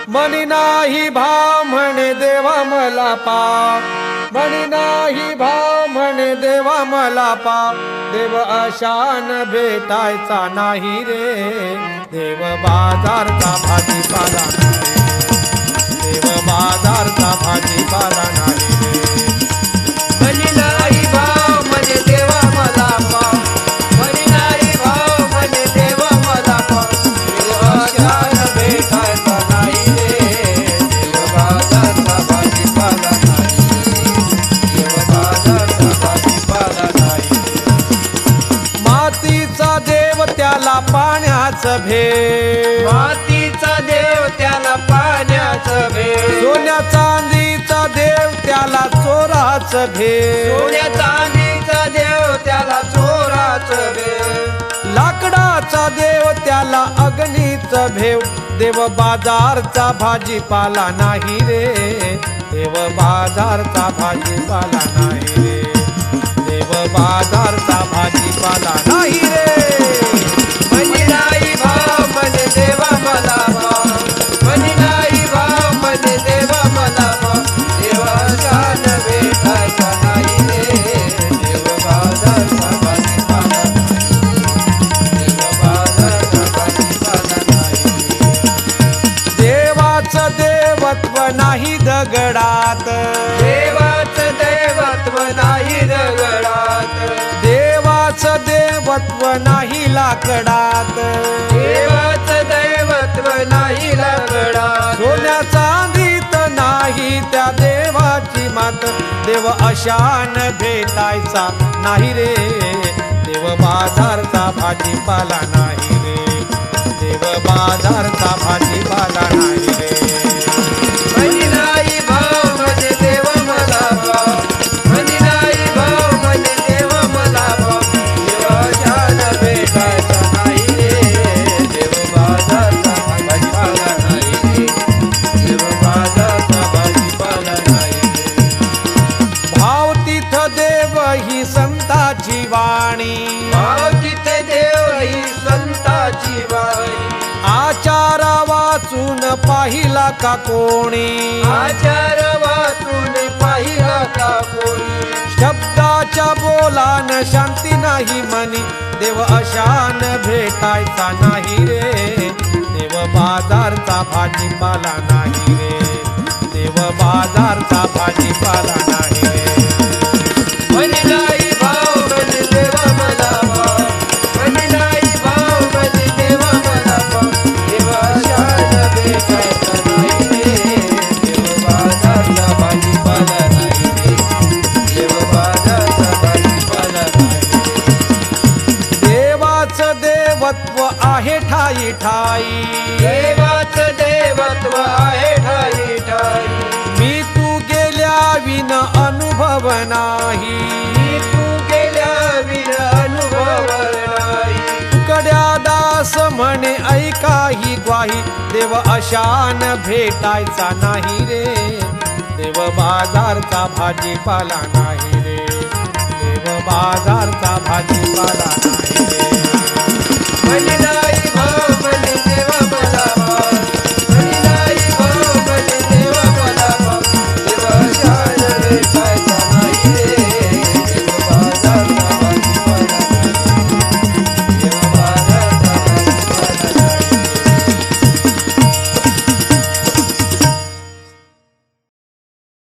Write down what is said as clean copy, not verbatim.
मनी नाही भाव म्हणे देवा मला पाव, मनी नाही भाव म्हणे देवा मला पाव, देव अशान भेटायचा नाही रे, देव बाजारचा भाजीपाला नाही, देव बाजारचा भाजीपाला नाही रे. मनी नाही भाव म्हणे देवा मला पाव, मनी नाही भाव म्हणे देवा मला पाव, देव अशान भेटायचा नाही रे, देव बाजारचा भाजीपाला नाही, देव बाजारचा भाजीपाला नाही. मातीचा देव त्याला पाण्याचं भेव, मातीचा देव त्याला पाण्याचं भेव, सोन्या चांदीचा देव त्याला चोराचं भेव, सोन्या चांदीचा देव त्याला चोराचं भेव, लाकडाचा देव त्याला अग्नीचं भेव, देव बाजारचा भाजीपाला नाही रे, देव बाजारचा भाजीपाला नाही रे, देव बाजारचा भाजीपाला नाही रे. मनी नाही भाव म्हणे देवा मला भाव, मनी नाही भाव म्हणे देवा मला भाव, देव अशान भेटायचा नाही रे, देव बाजारचा भाजीपाला नाही, देव बाजारचा भाजीपाला नाही. देवाचं देवत्व नाही दगडात, देवाचं दैवत्व नाही दगडात, देवाचं देवत्व नाही लाकडात, देवाचं दैवत्व नाही लाकडात, सोन्या चांदीत नाही त्या देवाची मात, देव अशान भेटायचा नाही रे, देव बाजारचा भाजीपाला नाही रे, देव बाजारचा भाजीपाला नाही रे. मनी नाही भाव म्हणे देवा मला भाव, मनी नाही भाव म्हणे देवा मला भाव, देव अशान भेटायचा नाही रे, देव बाजारचा भाजीपाला नाही रे, देव बाजारचा भाजीपाला नाही रे. भाव तिथ देव ही संताची वाणी, भाव तिथे देव ही संताची वाणी, आचारा वाचून पाहिला का कोणी, आचार वाचून पाहिला का कोणी, शब्दाच्या बोलान शांती नाही मनी, देव अशान भेटायचा नाही रे, देव बाजारचा भाजीपाला नाही रे, देव बाजारचा भाजीपाला नाही रे. मनी नाही भाव म्हणे देवा मला भाव, मनी नाही भाव म्हणे देवा मला भाव, देव अशान भेटायचा नाही रे, देव बाजारचा भाजीपाला नाही रे, देव बाजारचा भाजीपाला नाही रे. देवाचं देवत्व आहे ठाई ठाई, देवाचं देवत्व आहे ठाई ठाई, मी तू गेल्या विन अनुभव नाही, तू गेल्या विन अनुभव नाही, तुकड्या दास म्हणे ऐका ही ग्वाही, देव अशान भेटायचा नाही रे, देव बाजारचा भाजीपाला नाही रे, देव बाजारचा भाजीपाला नाही रे. मनी नाही भाव